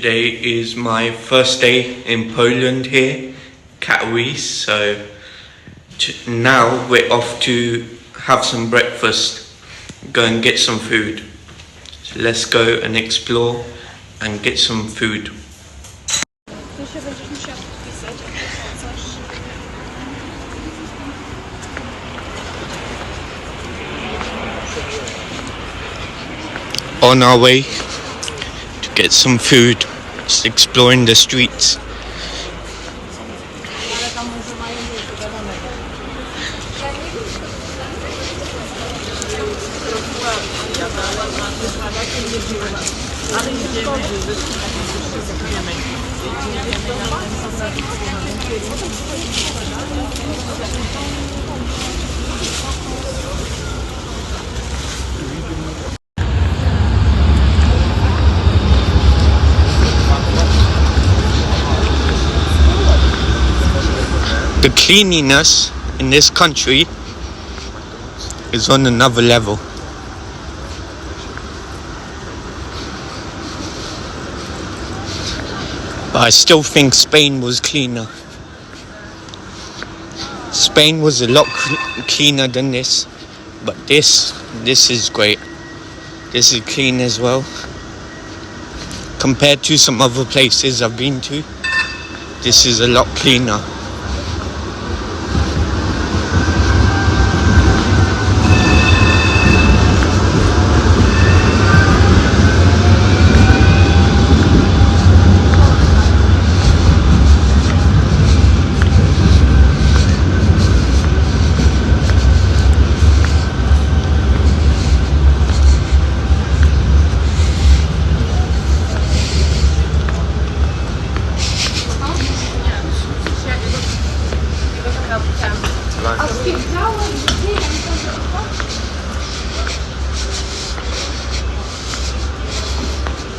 Today is my first day in Poland here, Katowice. So now we're off to have some breakfast, go and get some food. So let's go and explore and get some food. On our way to get some food, just exploring the streets. The cleanliness in this country is on another level. But I still think Spain was cleaner. Spain was a lot cleaner than this. But this is great. This is clean as well. Compared to some other places I've been to, this is a lot cleaner.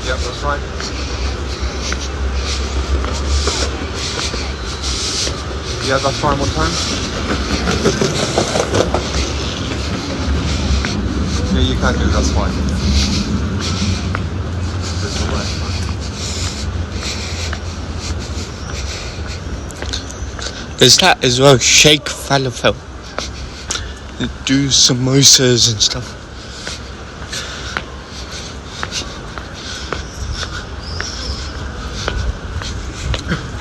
Yep, that's right. Yeah, that's fine. What time? Yeah, you can do. That's fine. There's no way. There's that as well, Sheikh Falafel. Do samosas and stuff.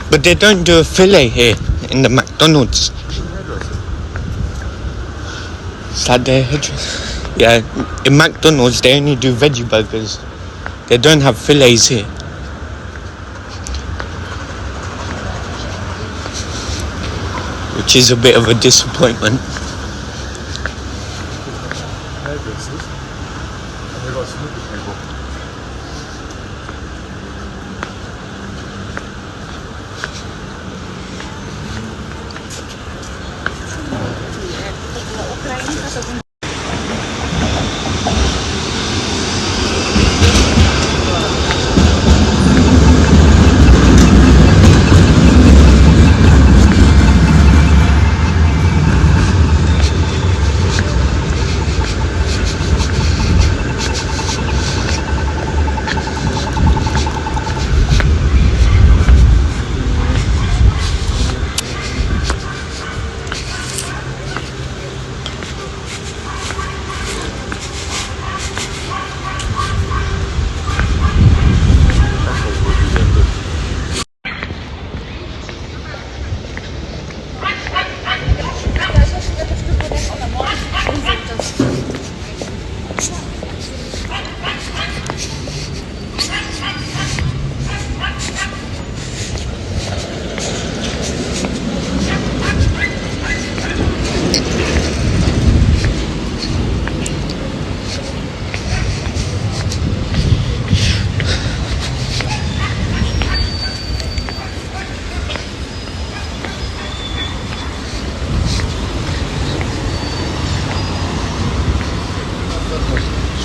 But they don't do a fillet here in the McDonald's. Is that their hairdresser? Yeah, in McDonald's they only do veggie burgers. They don't have fillets here. Which is a bit of a disappointment. Hairdressers. And they've got a snooker table.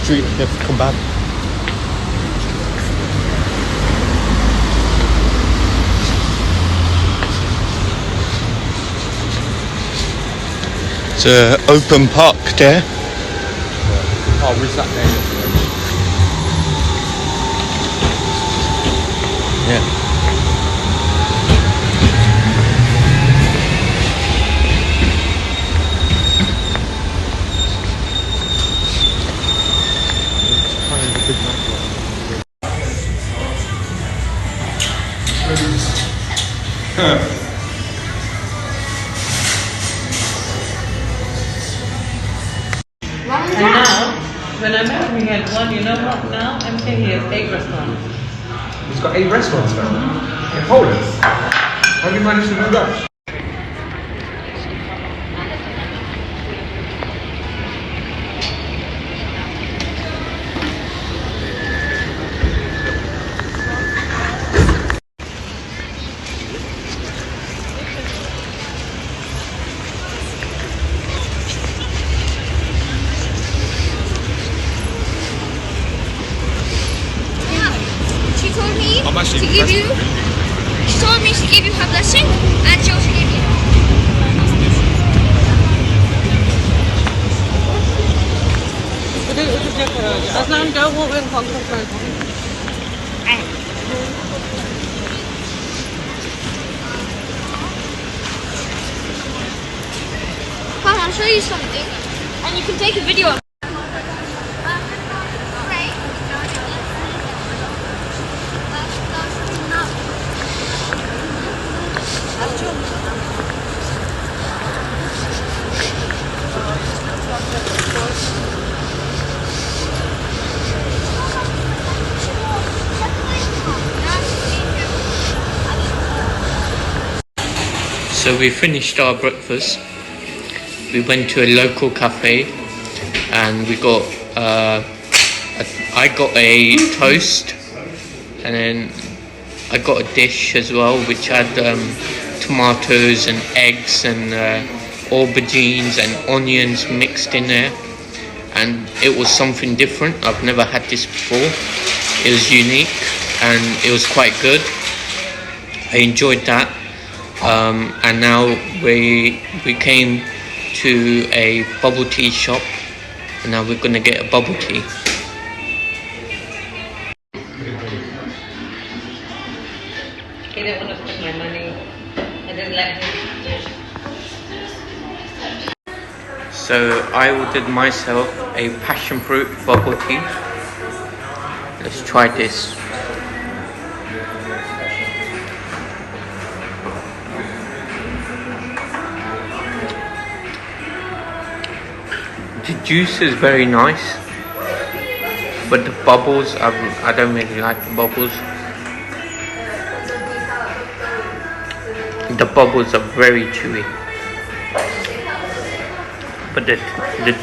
Street kebab. It's an open park there. Oh, we sat there yesterday. Yeah. Kind of a big Mac. And now, when I met him, he had one. You know what? Now I'm saying he has 8 restaurants. He's got 8 restaurants now in Poland. How have you managed to do that? She told me I'm actually to give you. She told me to give you her blessing, and she also gave you. Come, I'll show you something, and you can take a video of it. So we finished our breakfast. We went to a local cafe and we got I got a toast, and then I got a dish as well which had tomatoes and eggs and aubergines and onions mixed in there, and it was something different. I've never had this before. It was unique and it was quite good. I enjoyed that. And now we came to a bubble tea shop, and now we're gonna get a bubble tea. He didn't want to spend my money. I didn't let him. So I ordered myself a passion fruit bubble tea. Let's try this. The juice is very nice, but the bubbles, I don't really like the bubbles. The bubbles are very chewy, but the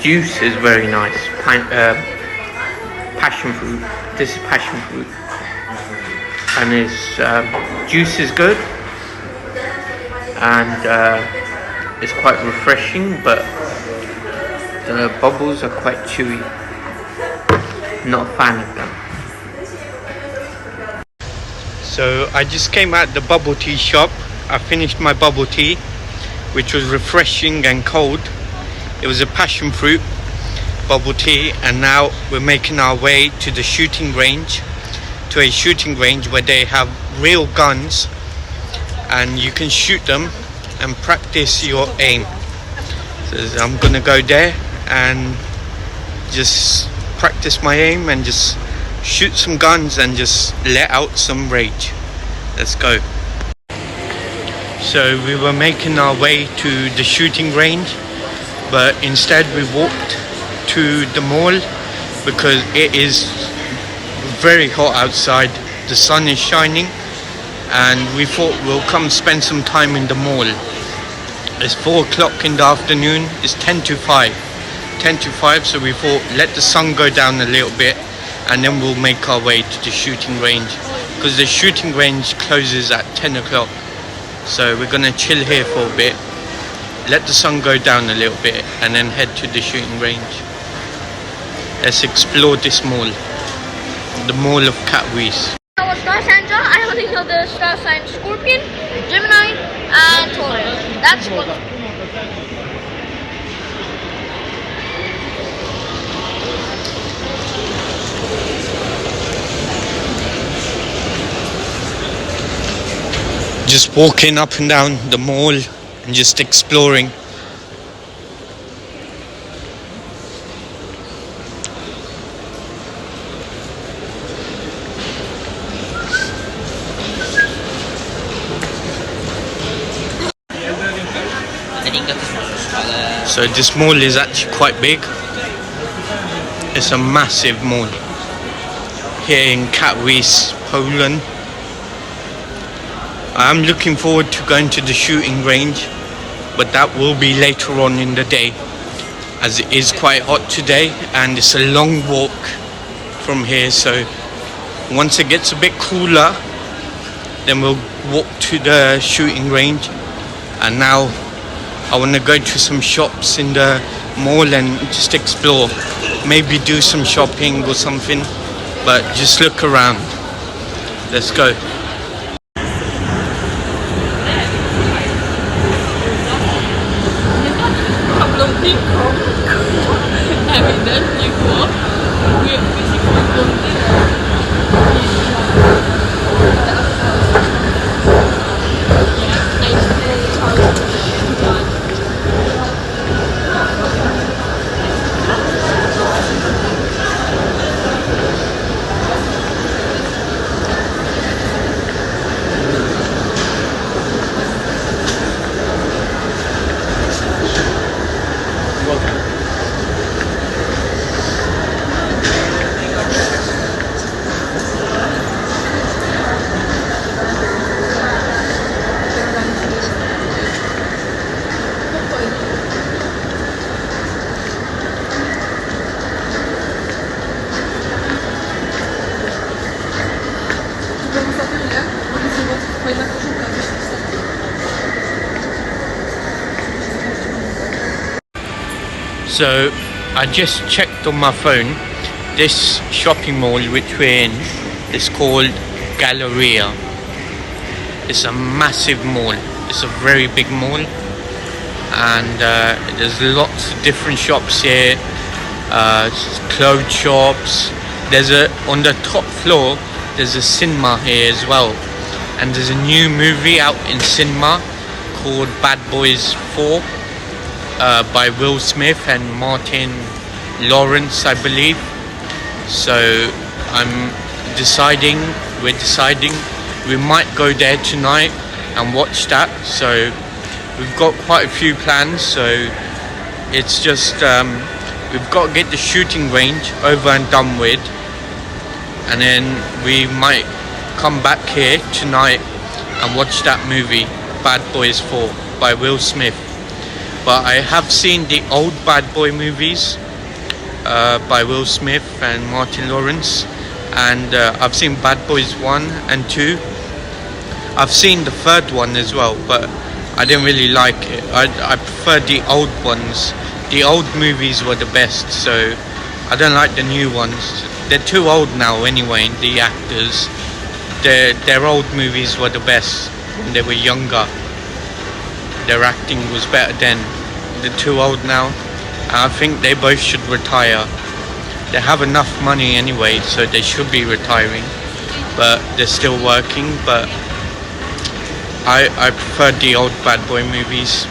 juice is very nice. Passion fruit. This is passion fruit, and its juice is good, and it's quite refreshing, but the bubbles are quite chewy. Not a fan of them. So I just came out the bubble tea shop. I finished my bubble tea, which was refreshing and cold. It was a passion fruit bubble tea, and now we're making our way to the shooting range, to a shooting range where they have real guns and you can shoot them and practice your aim. So I'm gonna go there and just practice my aim and just shoot some guns and just let out some rage. Let's go. So we were making our way to the shooting range, but instead we walked to the mall because it is very hot outside. The sun is shining, and we thought we'll come spend some time in the mall. It's 4 o'clock in the afternoon. It's 10 to 5. 10 to 5, so we thought let the sun go down a little bit and then we'll make our way to the shooting range, because the shooting range closes at 10 o'clock. So we're gonna chill here for a bit, let the sun go down a little bit, and then head to the shooting range. Let's explore this mall, the Mall of Katowice. I know what star signs are. I only know the star signs Scorpion, Gemini, and Taurus. That's what. just walking up and down the mall and just exploring. So this mall is actually quite big. It's a massive mall here in Katowice, Poland. I'm looking forward to going to the shooting range, but that will be later on in the day, as it is quite hot today and it's a long walk from here. So once it gets a bit cooler, then we'll walk to the shooting range. And now I want to go to some shops in the mall and just explore, maybe do some shopping or something, but just look around. Let's go. So I just checked on my phone. This shopping mall which we're in is called Galleria. It's a massive mall. It's a very big mall, and there's lots of different shops here. Clothes shops. On the top floor there's a cinema here as well, and there's a new movie out in cinema called Bad Boys 4 by Will Smith and Martin Lawrence, I believe. So we're deciding we might go there tonight and watch that. So we've got quite a few plans. So it's just we've got to get the shooting range over and done with, and then we might come back here tonight and watch that movie Bad Boys 4 by Will Smith. But I have seen the old Bad Boy movies by Will Smith and Martin Lawrence, and I've seen Bad Boys 1 and 2. I've seen the third one as well, but I didn't really like it. I prefer the old ones. The old movies were the best, so I don't like the new ones. They're too old now anyway, the actors. Their old movies were the best when they were younger. Their acting was better then. They're too old now. I think they both should retire. They have enough money anyway, so they should be retiring, but they're still working. But I prefer the old Bad Boy movies.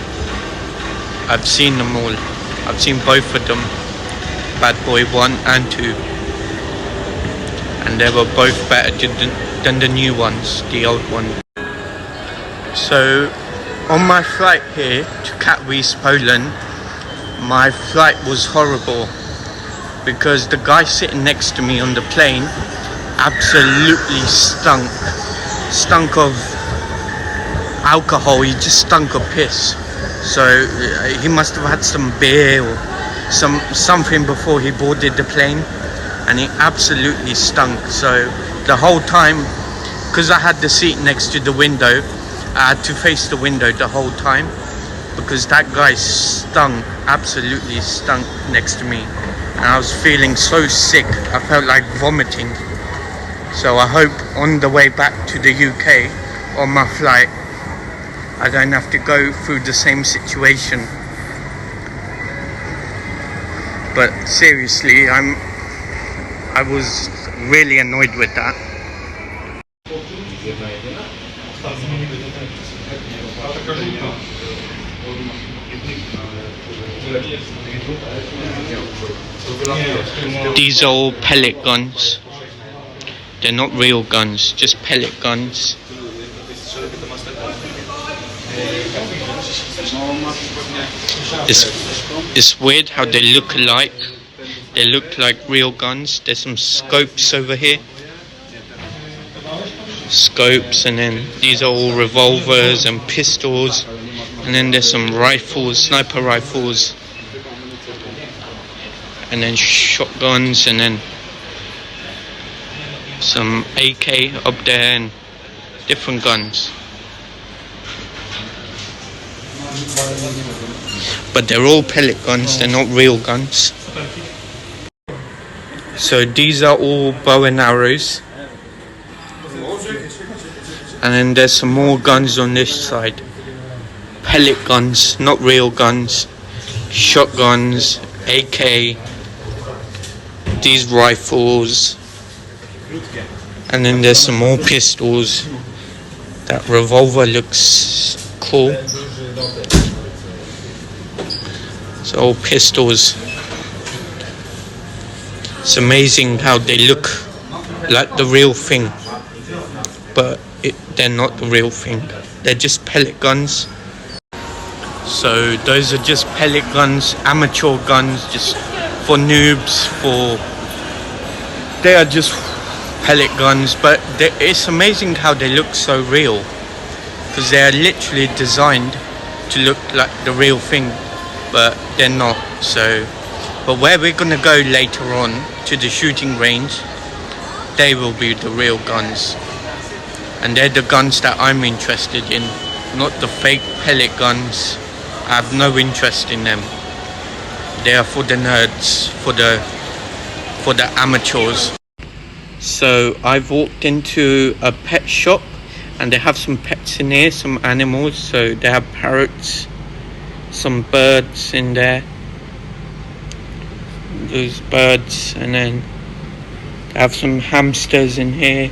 I've seen them all. I've seen both of them, Bad Boy 1 and 2, and they were both better than the new ones, the old one. So on my flight here to Katowice, Poland, my flight was horrible because the guy sitting next to me on the plane absolutely stunk of alcohol. He just stunk of piss. So he must have had some beer or something before he boarded the plane, and he absolutely stunk. So the whole time, because I had the seat next to the window, I had to face the window the whole time because that guy absolutely stunk next to me, and I was feeling so sick. I felt like vomiting. So I hope on the way back to the UK on my flight I don't have to go through the same situation. But seriously, I was really annoyed with that. These are all pellet guns. They're not real guns, just pellet guns. It's weird how they look alike. They look like real guns. There's some scopes over here. Scopes, and then these are all revolvers and pistols. And then there's some rifles, sniper rifles. And then shotguns, and then some AK up there, and different guns. But they're all pellet guns, they're not real guns. So these are all bow and arrows. And then there's some more guns on this side. Pellet guns, not real guns. Shotguns, AK. These rifles. And then there's some more pistols. That revolver looks cool. It's all pistols. It's amazing how they look like the real thing, but they're not the real thing. They're just pellet guns. So those are just pellet guns, amateur guns, just for noobs. They are just pellet guns, but it's amazing how they look so real, because they are literally designed to look like the real thing, but they're not. So, but where we're gonna go later on to the shooting range, they will be the real guns, and they're the guns that I'm interested in, not the fake pellet guns. I have no interest in them. They are for the nerds, for the amateurs. So I've walked into a pet shop, and they have some pets in here, some animals. So they have parrots, some birds in there, those birds, and then they have some hamsters in here.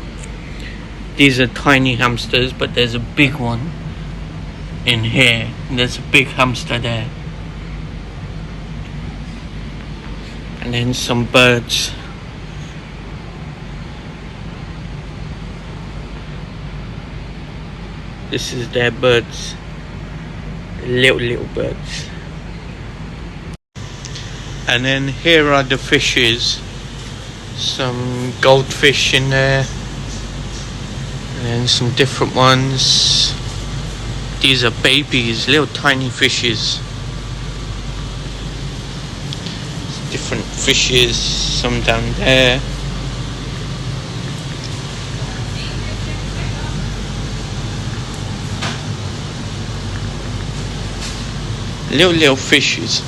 These are tiny hamsters, but there's a big one in here. There's a big hamster there, and then some birds. This is their birds, little birds. And then here are the fishes. Some goldfish in there, and then some different ones. These are babies, little tiny fishes. Different fishes, some down there. Little fishes.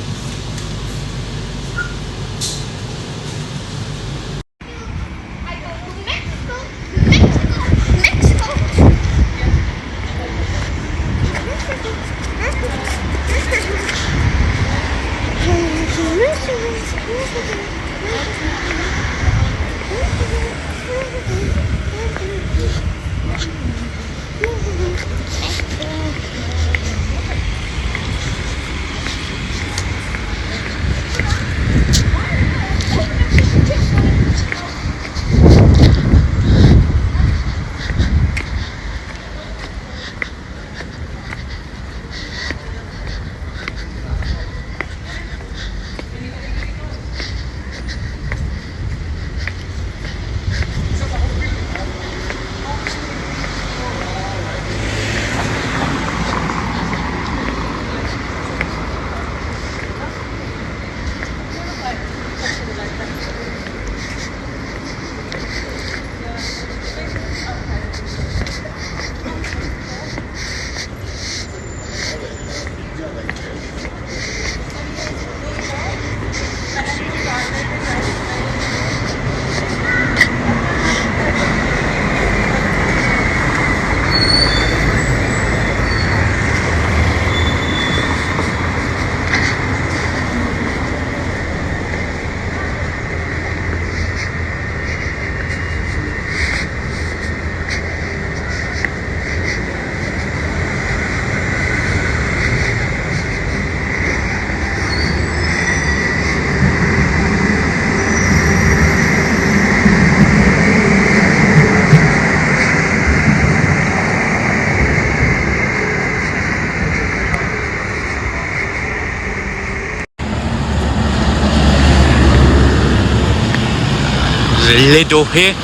There's a Lidl here.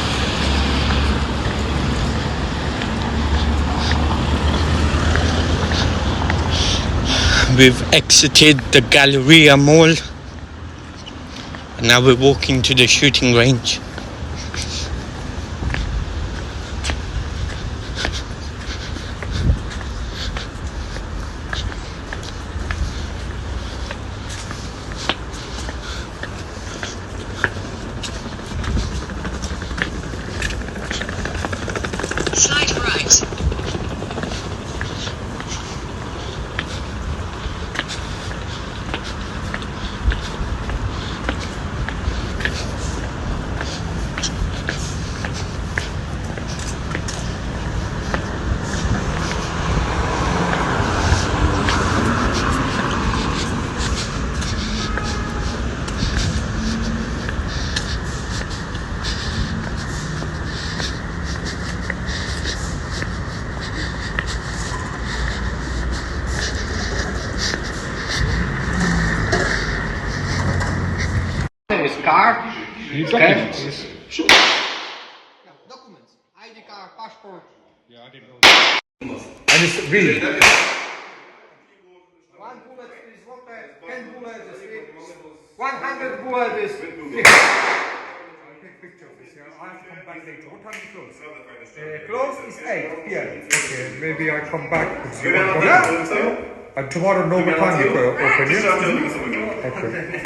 We've exited the Galleria Mall and now we're walking to the shooting range. Slide right. Is card, You documents. Documents, ID card, passport. And it's really. 1 bullet is 10 bullets is 100 bullets is. Take picture of this, yeah. I have to come back later. What time do you close? Close is 8 p.m. Okay, maybe I come back. And tomorrow normal time you open, yeah? Okay.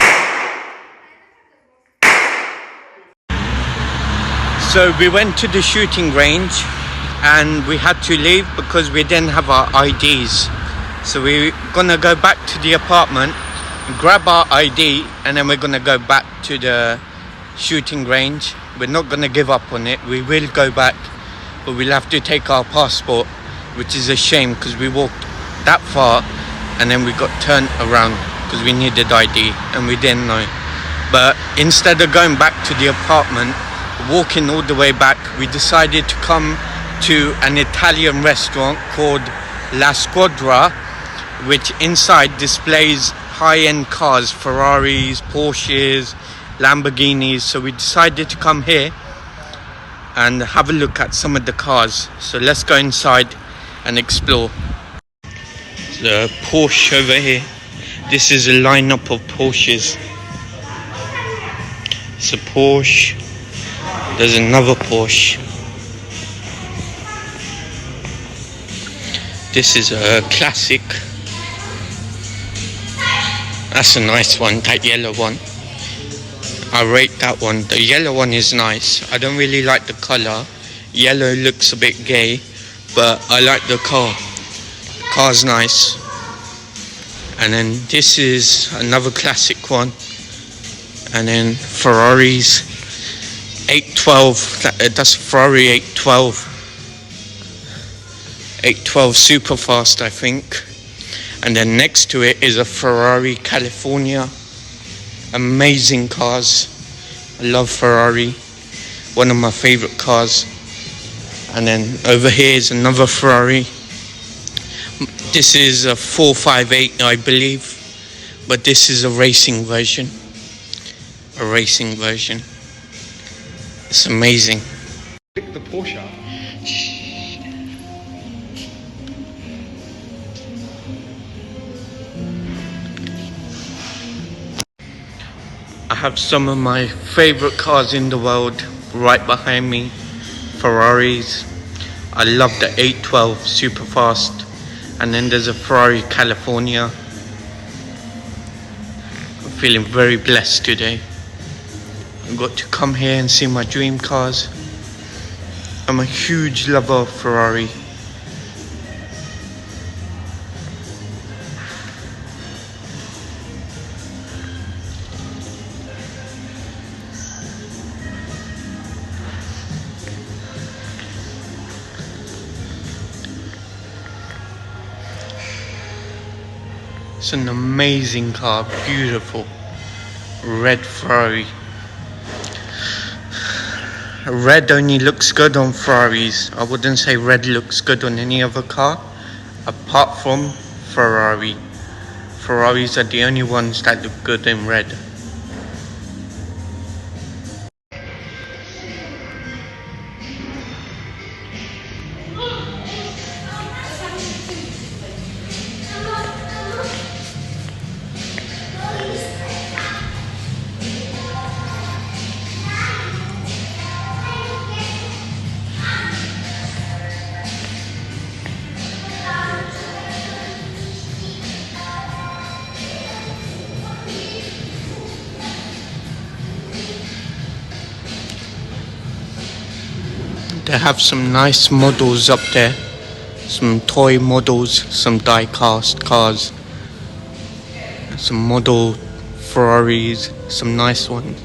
So we went to the shooting range and we had to leave because we didn't have our IDs. So we're gonna go back to the apartment, grab our ID, and then we're gonna go back to the shooting range. We're not gonna give up on it. We will go back, but we'll have to take our passport, which is a shame because we walked that far and then we got turned around because we needed ID and we didn't know. But instead of going back to the apartment, walking all the way back, we decided to come to an Italian restaurant called La Squadra, which inside displays high-end cars, Ferraris, Porsches, Lamborghinis. So we decided to come here and have a look at some of the cars. So let's go inside and explore. The Porsche over here. This is a lineup of Porsches. It's a Porsche. There's another Porsche. This is a classic. That's a nice one, that yellow one. I rate that one. The yellow one is nice. I don't really like the colour. Yellow looks a bit gay, but I like the car. The car's nice. And then this is another classic one. And then Ferraris. 812, that's Ferrari 812. 812 Superfast, I think. And then next to it is a Ferrari California. Amazing cars. I love Ferrari. One of my favorite cars. And then over here is another Ferrari. This is a 458, I believe. But this is a racing version. A racing version. It's amazing. Pick the Porsche. I have some of my favorite cars in the world right behind me. Ferraris. I love the 812 Superfast. And then there's a Ferrari California. I'm feeling very blessed today. I got to come here and see my dream cars. I'm a huge lover of Ferrari. It's an amazing car, beautiful. Red Ferrari. Red only looks good on Ferraris. I wouldn't say red looks good on any other car apart from Ferrari. Ferraris are the only ones that look good in red. They have some nice models up there. Some toy models, some die-cast cars. Some model Ferraris, some nice ones.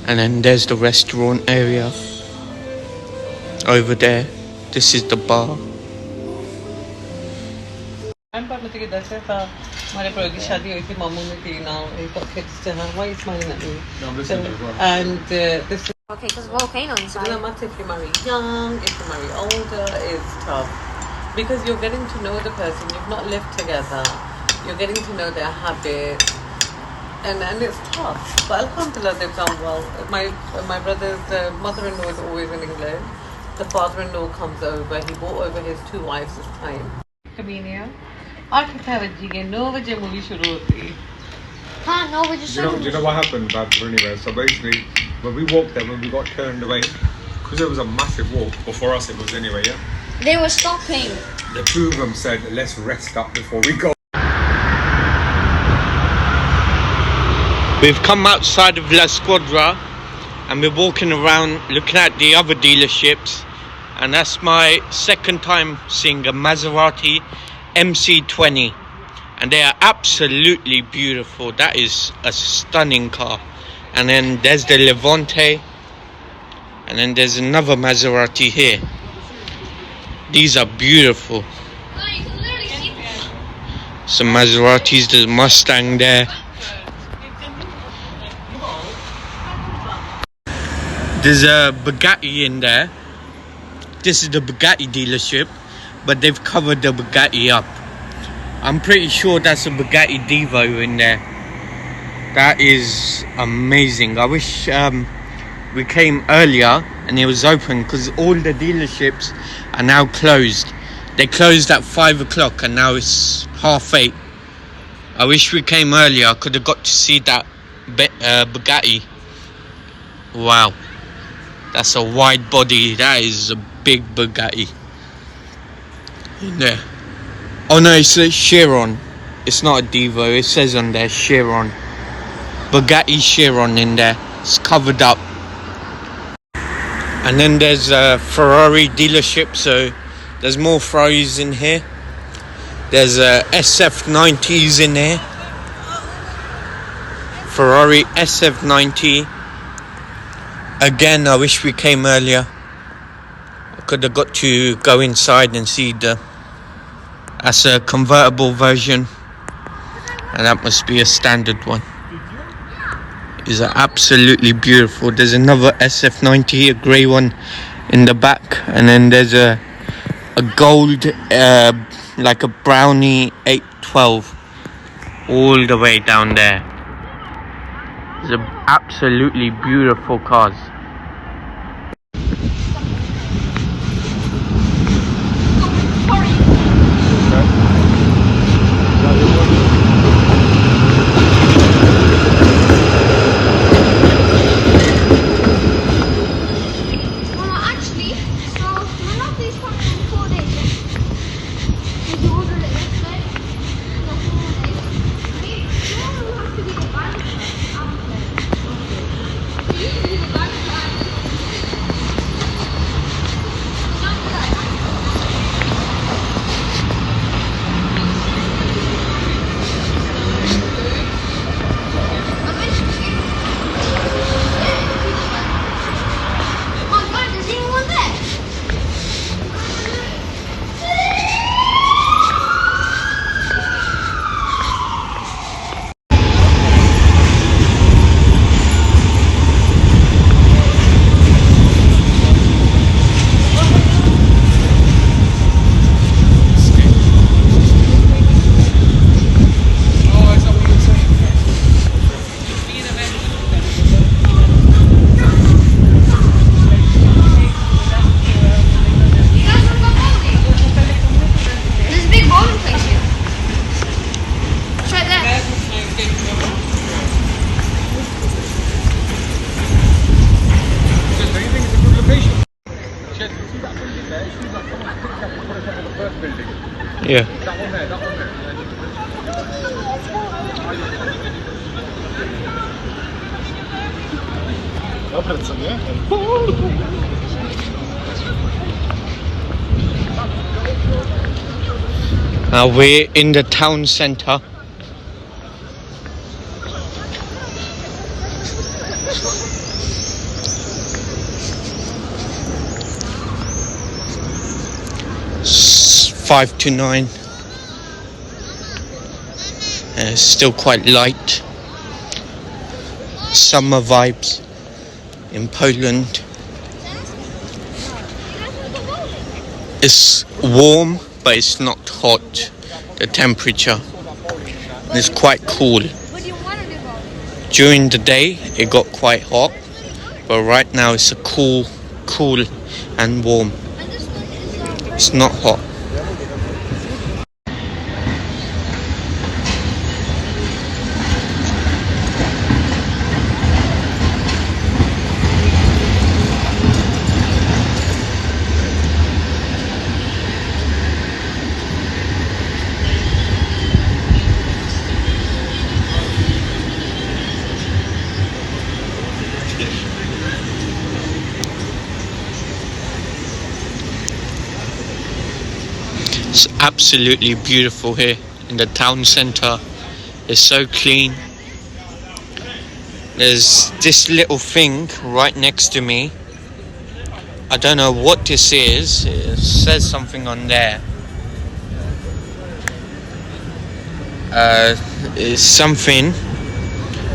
And then there's the restaurant area. Over there. This is the bar. I'm part of the Dasha. My brother shadi हुई थी मामू में थी now he got kids to her. Why are you smiling at me? No, I'm listening as well. And this is Okay, because volcano it inside. doesn't matter if you marry young, if you marry older, it's tough. Because you're getting to know the person, you've not lived together, you're getting to know their habits, and it's tough. But alhamdulillah, they've done well. My brother's mother-in-law is always in England. The father-in-law comes over, he brought over his 2 wives this time. Comenia. 9 बजे movie शुरू होती है. Huh? No, we just. Do you know what happened back anyway? So basically, when we walked there, when we got turned away, because it was a massive walk, or for us it was anyway, yeah? They were stopping. The two of them said, let's rest up before we go. We've come outside of La Squadra and we're walking around looking at the other dealerships, and that's my second time seeing a Maserati MC20, and they are absolutely beautiful. That is a stunning car. And then there's the Levante, and then there's another Maserati here. These are beautiful. Oh, you can literally see them. Some Maseratis, there's a Mustang there. There's a Bugatti in there. This is the Bugatti dealership, but they've covered the Bugatti up. I'm pretty sure that's a Bugatti Divo in there. That is amazing. I wish we came earlier and it was open, because all the dealerships are now closed. They closed at 5 o'clock and now it's 8:30. I wish we came earlier. I could have got to see that Bugatti. Wow. That's a wide body. That is a big Bugatti. In there. Oh no, it's a Chiron. It's not a Divo. It says on there Chiron. Bugatti Chiron in there. It's covered up. And then there's a Ferrari dealership, so there's more Ferraris in here. There's SF90s in there. Ferrari SF90. Again, I wish we came earlier. I could have got to go inside and see that's a convertible version, and that must be a standard one. These are absolutely beautiful. There's another SF90, a grey one in the back, and then there's a gold, like a brownie 812 all the way down there. These are absolutely beautiful cars. Yeah. That one there, that one there. Dobre, co nie? Now we're in the town centre. It's 5 to 9. It's still quite light. Summer vibes in Poland. It's warm, but it's not hot. The temperature is quite cool. During the day, it got quite hot, but right now it's a cool and warm. It's not hot. It's absolutely beautiful here in the town centre. It's so clean. There's this little thing right next to me. I don't know what this is. It says something on there. It's something.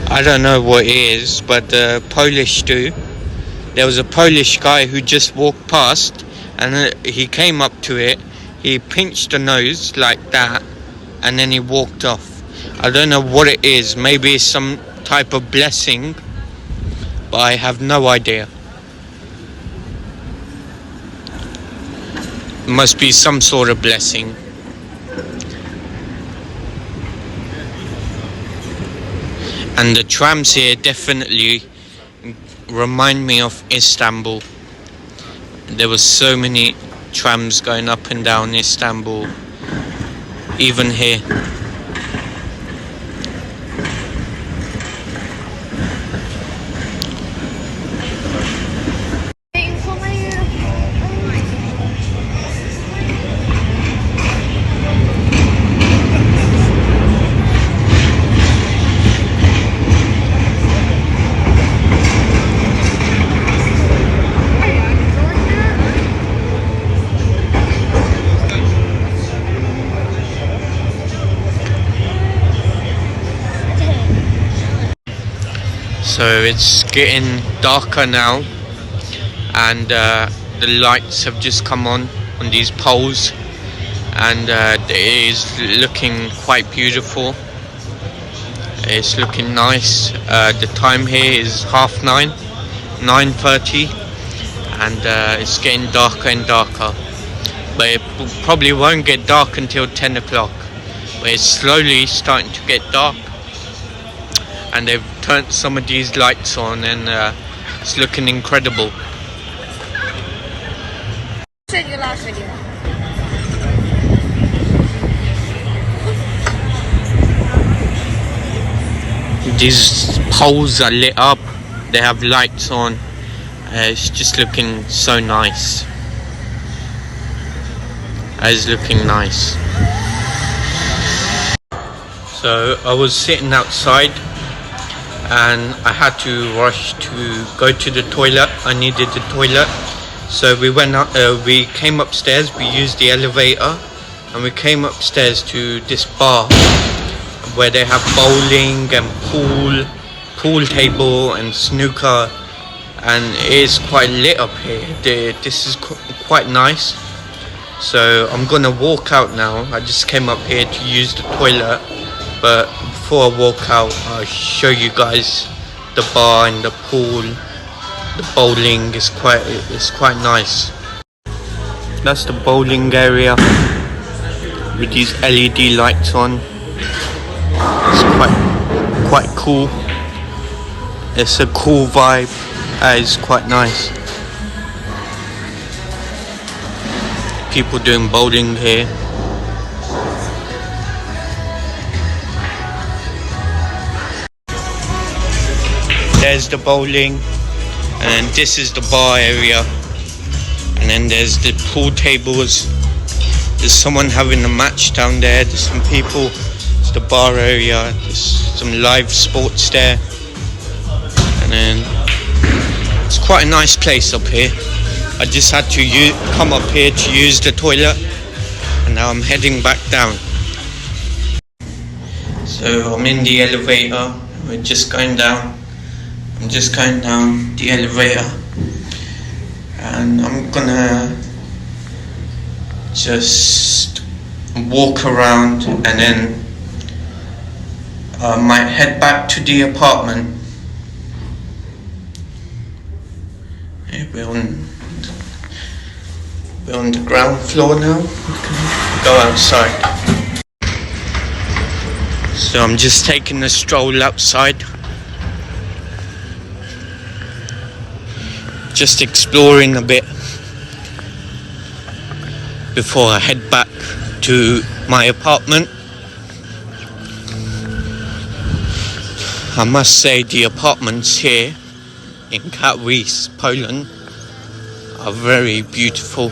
I don't know what it is, but the Polish do. There was a Polish guy who just walked past, and he came up to it. He pinched the nose like that, and then he walked off. I don't know what it is. Maybe it's some type of blessing, but I have no idea. It must be some sort of blessing. And the trams here definitely remind me of Istanbul. There were so many trams going up and down Istanbul, even here. So it's getting darker now, and the lights have just come on these poles, and it is looking quite beautiful. It's looking nice. The time here is 9:30, 9:30, and it's getting darker and darker. But it probably won't get dark until 10 o'clock. But it's slowly starting to get dark. And they've turned some of these lights on, and it's looking incredible. Said your last video. These poles are lit up, they have lights on. It's just looking so nice. It's looking nice. So I was sitting outside, and I had to rush to go to the toilet. I needed the toilet, so we went up. We came upstairs. We used the elevator, and we came upstairs to this bar where they have bowling and pool table and snooker, and it is quite lit up here. This is quite nice. So I'm gonna walk out now. I just came up here to use the toilet, but before I walk out, I'll show you guys the bar and the pool. The bowling is quite nice. That's the bowling area with these LED lights on. It's quite cool. It's a cool vibe. It's quite nice. People doing bowling here. There's the bowling. And this is the bar area. And then there's the pool tables. There's someone having a match down there. There's some people. It's the bar area. There's some live sports there. And then it's quite a nice place up here. I just had to come up here to use the toilet. And now I'm heading back down. So I'm in the elevator. We're just going down. I'm just going down the elevator. And I'm gonna just walk around and then might head back to the apartment. Yeah, we're on the ground floor now. Go outside. So I'm just taking a stroll outside. Just exploring a bit before I head back to my apartment. I must say the apartments here in Katowice, Poland are very beautiful.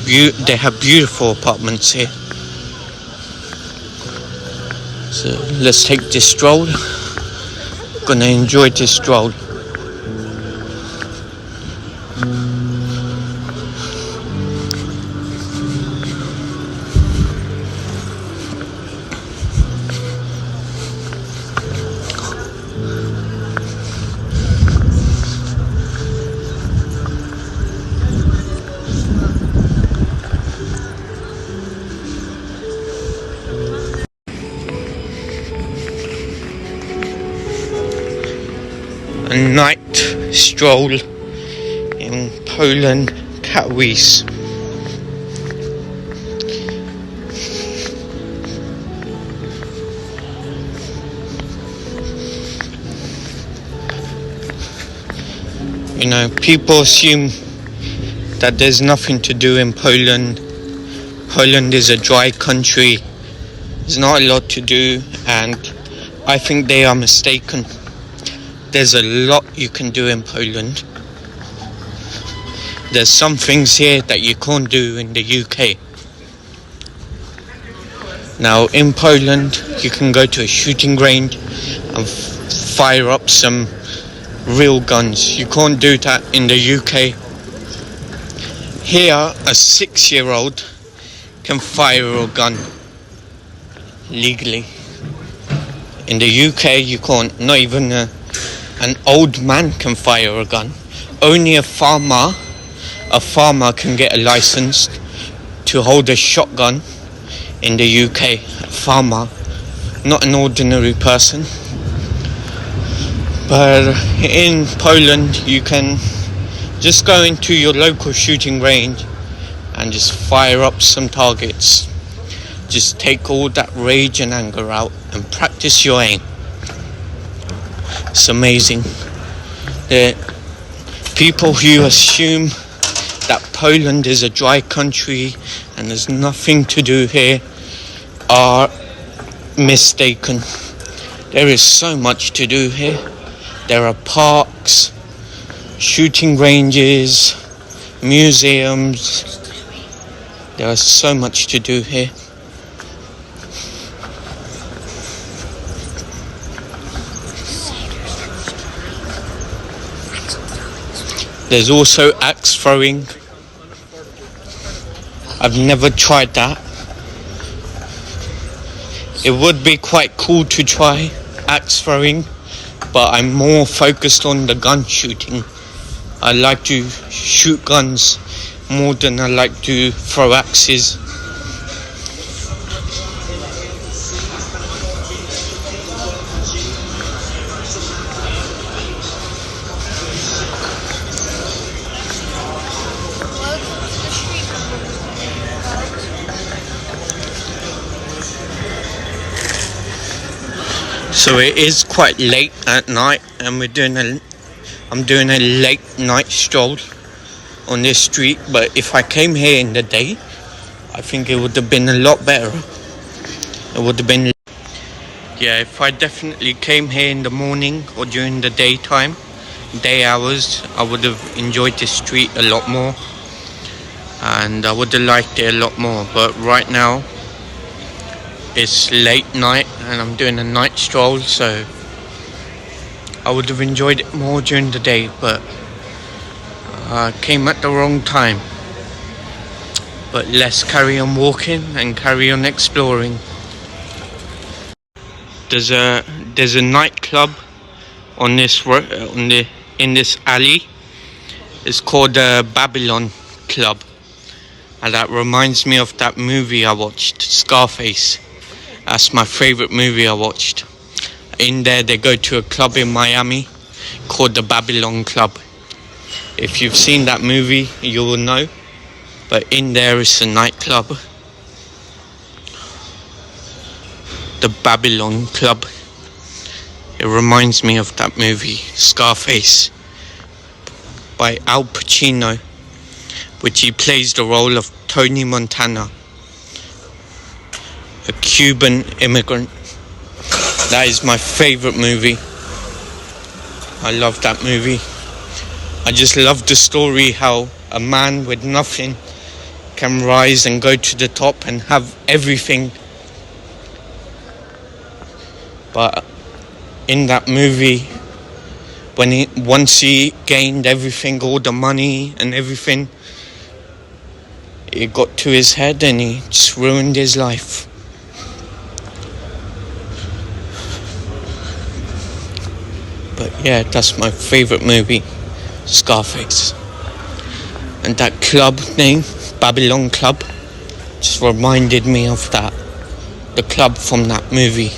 They have beautiful apartments here. So let's take this stroll. Gonna enjoy this stroll. A night stroll in Poland, Katowice. You know, people assume that there's nothing to do in Poland. Poland is a dry country. There's not a lot to do, and I think they are mistaken. There's a lot you can do in Poland. There's some things here that you can't do in the UK. Now in Poland you can go to a shooting range and fire up some real guns. You can't do that in the UK. Here a 6-year-old can fire a gun legally. In the UK you can't. Not even an old man can fire a gun. Only a farmer can get a license to hold a shotgun in the UK. A farmer, not an ordinary person. But in Poland you can just go into your local shooting range and just fire up some targets. Just take all that rage and anger out and practice your aim. It's amazing. The people who assume that Poland is a dry country and there's nothing to do here are mistaken. There is so much to do here. There are parks, shooting ranges, museums. There is so much to do here. There's also axe throwing. I've never tried that. It would be quite cool to try axe throwing, but I'm more focused on the gun shooting. I like to shoot guns more than I like to throw axes. So it is quite late at night, and I'm doing a late night stroll on this street. But if I came here in the day, I think it would have been a lot better. It would have been, yeah, if I definitely came here in the morning or during the daytime, day hours, I would have enjoyed this street a lot more, and I would have liked it a lot more. But right now it's late night and I'm doing a night stroll, so I would have enjoyed it more during the day, but I came at the wrong time. But let's carry on walking and carry on exploring. There's a nightclub on this in this alley. It's called Babylon Club, and that reminds me of that movie I watched, Scarface. That's my favorite movie I watched. In there, they go to a club in Miami called the Babylon Club. If you've seen that movie, you will know. But in there is a nightclub, the Babylon Club. It reminds me of that movie, Scarface, by Al Pacino, which he plays the role of Tony Montana, a Cuban immigrant. That is my favorite movie. I love that movie. I just love the story, how a man with nothing can rise and go to the top and have everything. But in that movie, once he gained everything, all the money and everything, it got to his head and he just ruined his life. But yeah, that's my favorite movie, Scarface. And that club name, Babylon Club, just reminded me of that, the club from that movie.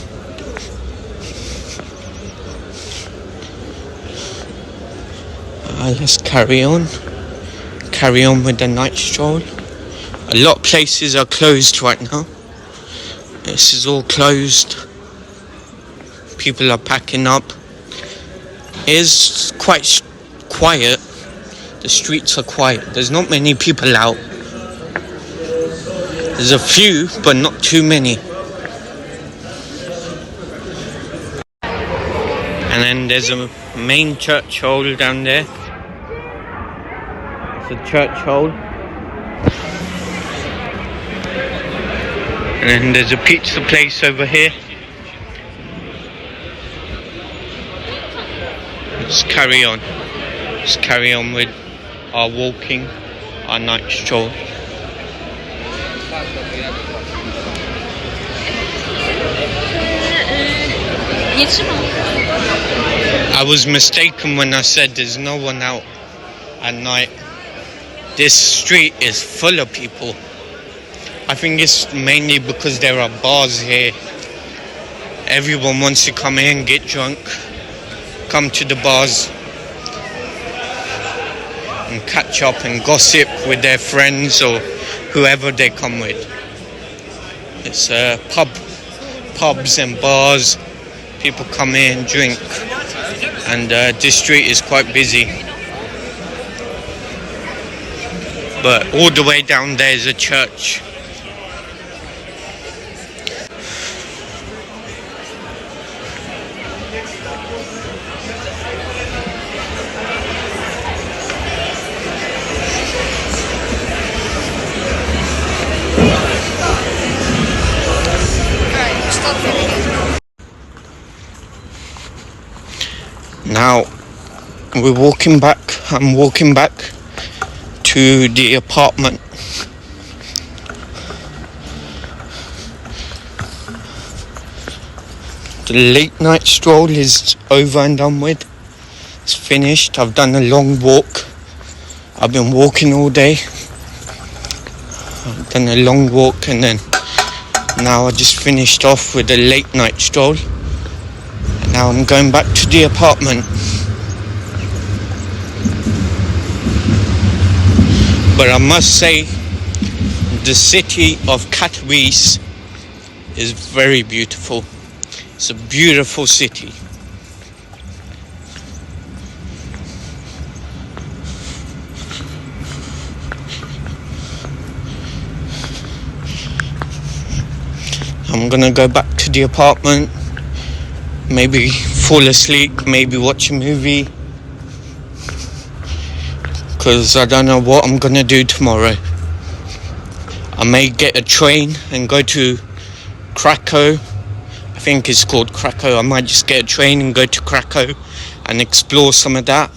Let's carry on with the night stroll. A lot of places are closed right now. This is all closed. People are packing up. It's quite quiet. The streets are quiet. There's not many people out. There's a few, but not too many. And then there's a main church hall down there. It's a church hall. And then there's a pizza place over here. Let's carry on. Let's carry on with our walking, our night stroll. I was mistaken when I said there's no one out at night. This street is full of people. I think it's mainly because there are bars here. Everyone wants to come here and get drunk, come to the bars and catch up and gossip with their friends or whoever they come with. It's pubs and bars. People come here and drink, and this street is quite busy. But all the way down there is a church. Now we're walking back. I'm walking back to the apartment. The late night stroll is over and done with. It's finished. I've done a long walk. I've been walking all day. I've done a long walk, and then now I just finished off with a late night stroll. Now I'm going back to the apartment. But I must say, the city of Katowice is very beautiful. It's a beautiful city. I'm gonna go back to the apartment, maybe fall asleep, maybe watch a movie, because I don't know what I'm gonna do tomorrow. I may get a train and go to Krakow. I think it's called Krakow. I might just get a train and go to Krakow and explore some of that.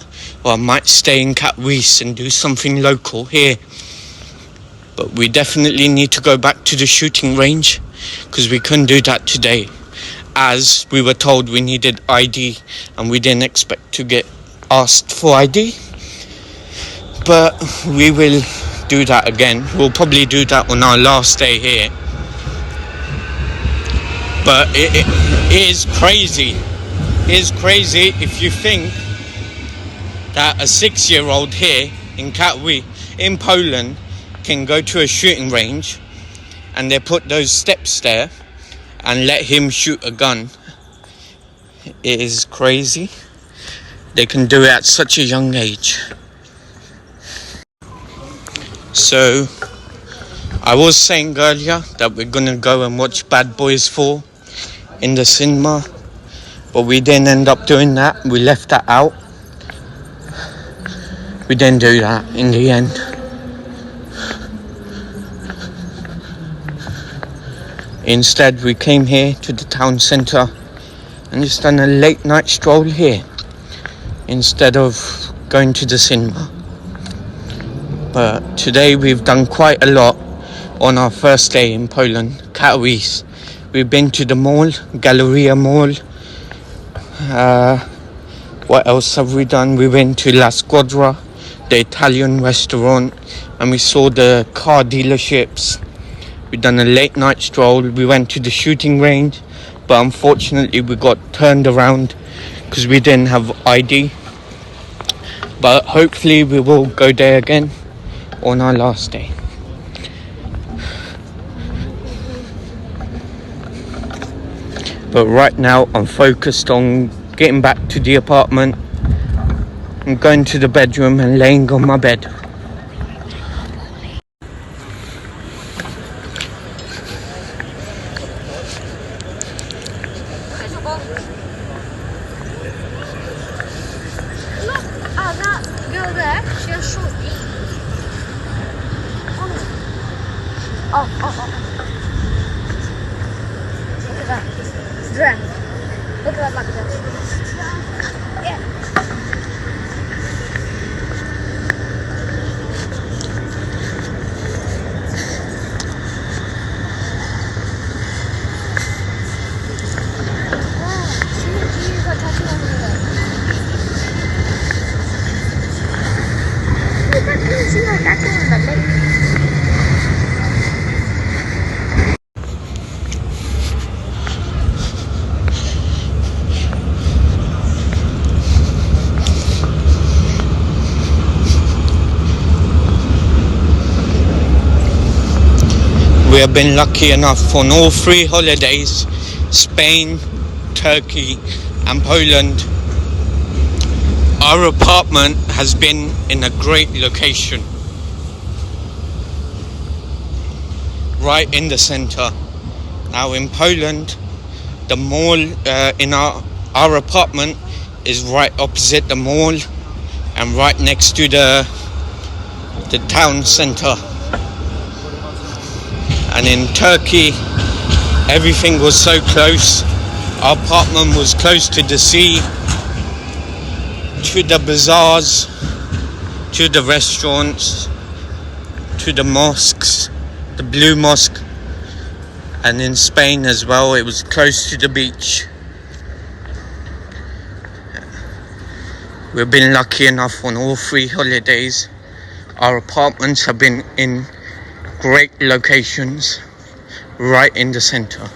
Or I might stay in Katowice and do something local here. But we definitely need to go back to the shooting range, because we couldn't do that today, as we were told we needed ID and we didn't expect to get asked for ID. But we will do that again. We'll probably do that on our last day here. But it is crazy. It is crazy if you think that a 6-year-old here in Katowice, in Poland, can go to a shooting range and they put those steps there and let him shoot a gun. It is crazy. They can do it at such a young age. So, I was saying earlier that we're gonna go and watch Bad Boys 4 in the cinema, but we didn't end up doing that. We left that out. We didn't do that in the end. Instead, we came here to the town centre and just done a late night stroll here instead of going to the cinema. But today we've done quite a lot on our first day in Poland, Katowice. We've been to the mall, Galleria Mall. What else have we done? We went to La Squadra, the Italian restaurant, and we saw the car dealerships. We done a late night stroll. We went to the shooting range, but unfortunately we got turned around because we didn't have ID. But hopefully we will go there again on our last day. But right now I'm focused on getting back to the apartment and going to the bedroom and laying on my bed. Look at that girl there. She has short jeans. Oh. Look at that. It's dressed. Look at that black dress. Yeah. She's got tattoo on her leg. Look at this. She got tattoo on the leg. We have been lucky enough on all 3 holidays, Spain, Turkey and Poland. Our apartment has been in a great location, right in the center. Now in Poland, the mall in our apartment is right opposite the mall and right next to the town center. And in Turkey, everything was so close. Our apartment was close to the sea, to the bazaars, to the restaurants, to the mosques, the Blue Mosque. And in Spain as well, it was close to the beach. We've been lucky enough on all 3 holidays. Our apartments have been in great locations, right in the center.